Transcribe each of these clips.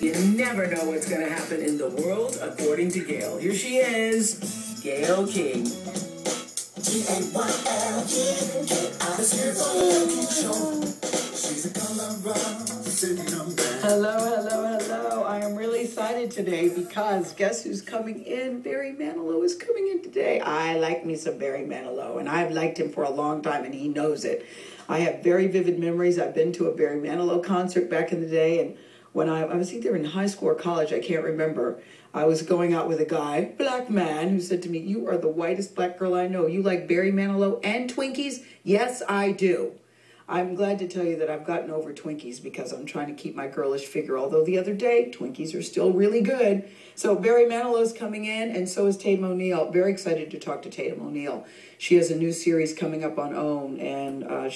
You never know what's going to happen in the world according to Gayle. Here she is, Gayle King. Hello, hello, hello. I am really excited today because guess who's coming in? Barry Manilow is coming in today. I like me some Barry Manilow, and I've liked him for a long time, and he knows it. I have very vivid memories. I've been to a Barry Manilow concert back in the day, and when I was either in high school or college, I can't remember. I was going out with a guy, black man, who said to me, "You are the whitest black girl I know. You like Barry Manilow and Twinkies?" Yes, I do. I'm glad to tell you that I've gotten over Twinkies because I'm trying to keep my girlish figure, although the other day, Twinkies are still really good. So Barry Manilow's coming in, and so is Tatum O'Neal. Very excited to talk to Tatum O'Neal. She has a new series coming up on OWN, and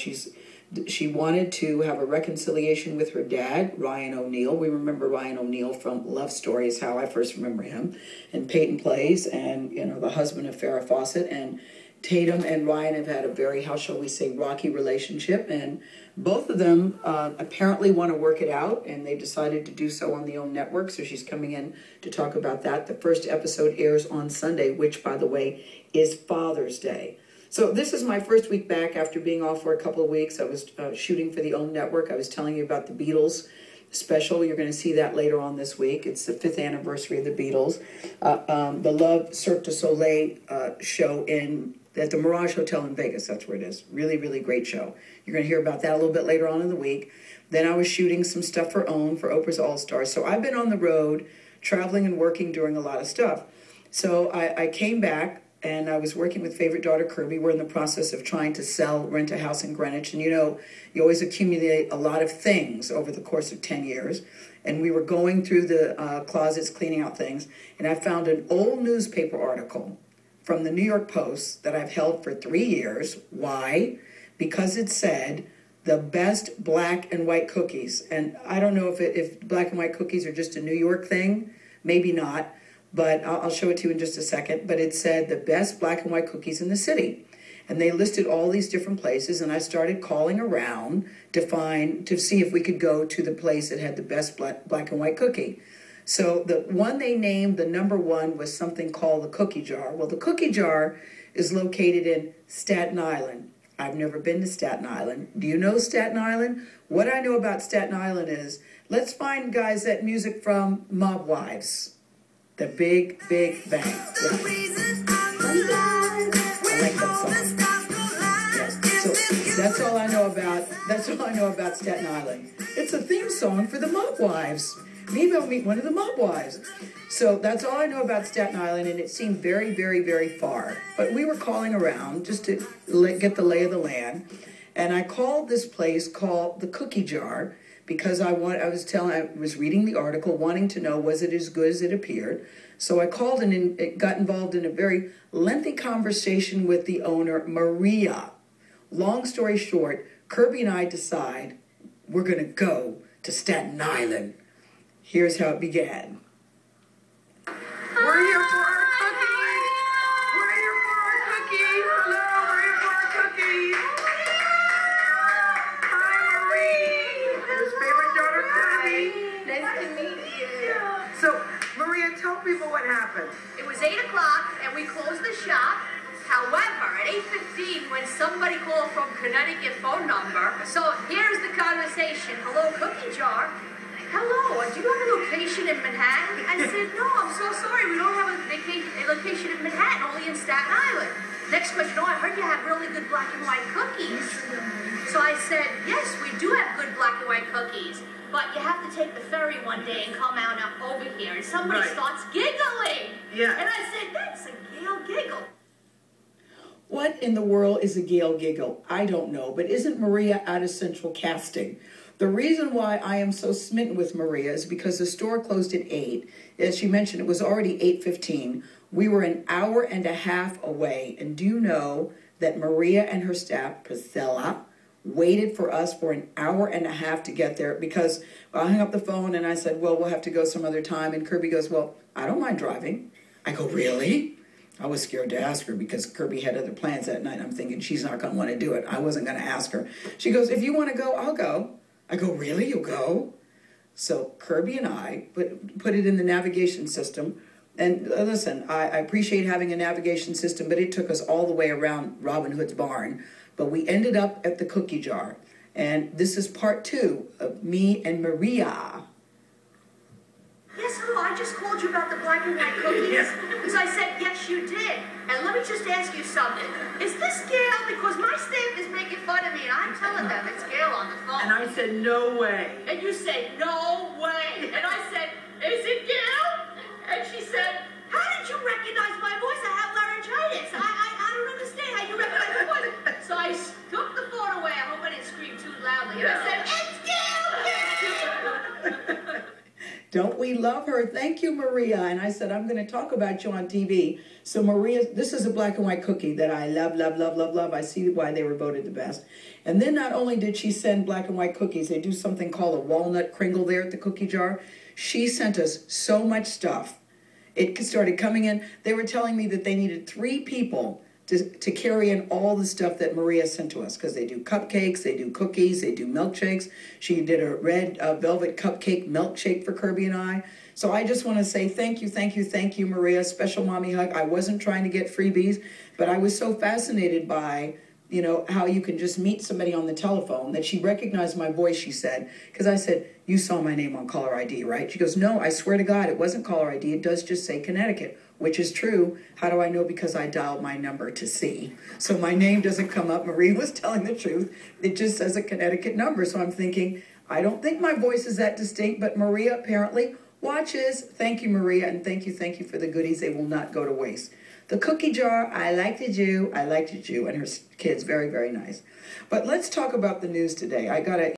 she wanted to have a reconciliation with her dad, Ryan O'Neal. We remember Ryan O'Neal from Love Story is how I first remember him, and Peyton Plays, and the husband of Farrah Fawcett. And Tatum and Ryan have had a very, how shall we say, rocky relationship, and both of them apparently want to work it out, and they decided to do so on the OWN network, so she's coming in to talk about that. The first episode airs on Sunday, which, by the way, is Father's Day. So this is my first week back after being off for a couple of weeks. I was shooting for the OWN network. I was telling you about the Beatles special. You're going to see that later on this week. It's the 5th anniversary of the Beatles. The Love Cirque du Soleil show at the Mirage Hotel in Vegas. That's where it is. Really, really great show. You're going to hear about that a little bit later on in the week. Then I was shooting some stuff for OWN, for Oprah's All-Stars. So I've been on the road, traveling and working, doing a lot of stuff. So I came back, and I was working with favorite daughter Kirby. We're in the process of trying to rent a house in Greenwich. And you always accumulate a lot of things over the course of 10 years. And we were going through the closets, cleaning out things. And I found an old newspaper article from the New York Post that I've held for 3 years. Why? Because it said the best black and white cookies. And I don't know if black and white cookies are just a New York thing. Maybe not. But I'll show it to you in just a second. But it said the best black and white cookies in the city. And they listed all these different places. And I started calling around to see if we could go to the place that had the best black and white cookie. So the one they named, the number one, was something called the Cookie Jar. Well, the Cookie Jar is located in Staten Island. I've never been to Staten Island. Do you know Staten Island? What I know about Staten Island is, let's find, guys, that music from Mob Wives. The Big, Big Bang. Yeah. I like that song. Yes. So that's all I know about Staten Island. It's a theme song for the Mob Wives. Maybe I'll meet one of the Mob Wives. So that's all I know about Staten Island, and it seemed very, very, very far. But we were calling around just to get the lay of the land. And I called this place called the Cookie Jar because I was reading the article, wanting to know, was it as good as it appeared? So I called and it got involved in a very lengthy conversation with the owner, Maria. Long story short, Kirby and I decide we're going to go to Staten Island. Here's how it began. We're here for our cookies. We're here for our cookies. Hello, we're here for our cookies. Hi, Marie. His favorite daughter, Kirby. Nice to meet you. So, Maria, tell people what happened. It was 8 o'clock, and we closed the shop. However, at 8:15, when somebody called from Connecticut phone number, so here's the conversation. Hello, Cookie Jar. Hello, do you have a location in Manhattan? I said, no, I'm so sorry. We don't have a location in Manhattan, only in Staten Island. Next question, I heard you have really good black and white cookies. So I said, yes, we do have good black and white cookies, but you have to take the ferry one day and come out over here. And somebody starts giggling. Yeah. And I said, that's a Gayle giggle. What in the world is a Gayle giggle? I don't know, but isn't Maria out of Central Casting? The reason why I am so smitten with Maria is because the store closed at 8. As she mentioned, it was already 8:15. We were an hour and a half away. And do you know that Maria and her staff, Priscilla, waited for us for an hour and a half to get there? Because I hung up the phone and I said, well, we'll have to go some other time. And Kirby goes, well, I don't mind driving. I go, really? I was scared to ask her because Kirby had other plans that night. I'm thinking she's not going to want to do it. I wasn't going to ask her. She goes, if you want to go, I'll go. I go, really? You'll go? So Kirby and I put it in the navigation system. And listen, I appreciate having a navigation system, but it took us all the way around Robin Hood's barn. But we ended up at the cookie jar. And this is part 2 of me and Maria. Yes, hello, I just called you about the black and white cookies. Because I said, yes, you did. And let me just ask you something. Is this Gayle? Because my staff is making fun of me, and I'm telling them it's Gayle on the phone. And I said, no way. And you said, no way. And I said, is it Gayle? And she said, how did you recognize my voice? I have laryngitis. I don't understand how you recognize my voice. So I took the phone away. I hope I didn't scream too loudly. And I said, it's Gayle! Don't we love her? Thank you, Maria. And I said, I'm going to talk about you on TV. So Maria, this is a black and white cookie that I love, love, love, love, love. I see why they were voted the best. And then not only did she send black and white cookies, they do something called a walnut kringle there at the cookie jar. She sent us so much stuff. It started coming in. They were telling me that they needed 3 people to carry in all the stuff that Maria sent to us, because they do cupcakes, they do cookies, they do milkshakes. She did a red velvet cupcake milkshake for Kirby and I. So I just want to say thank you, thank you, thank you, Maria. Special mommy hug. I wasn't trying to get freebies, but I was so fascinated by, you know, how you can just meet somebody on the telephone, that she recognized my voice, she said, because I said, you saw my name on caller ID, right? She goes, no, I swear to God, it wasn't caller ID. It does just say Connecticut, which is true. How do I know? Because I dialed my number to see. So my name doesn't come up. Maria was telling the truth. It just says a Connecticut number. So I'm thinking, I don't think my voice is that distinct, but Maria apparently watches. Thank you, Maria, and thank you for the goodies. They will not go to waste. The cookie jar, I liked it, and her kids, very, very nice. But let's talk about the news today. I got a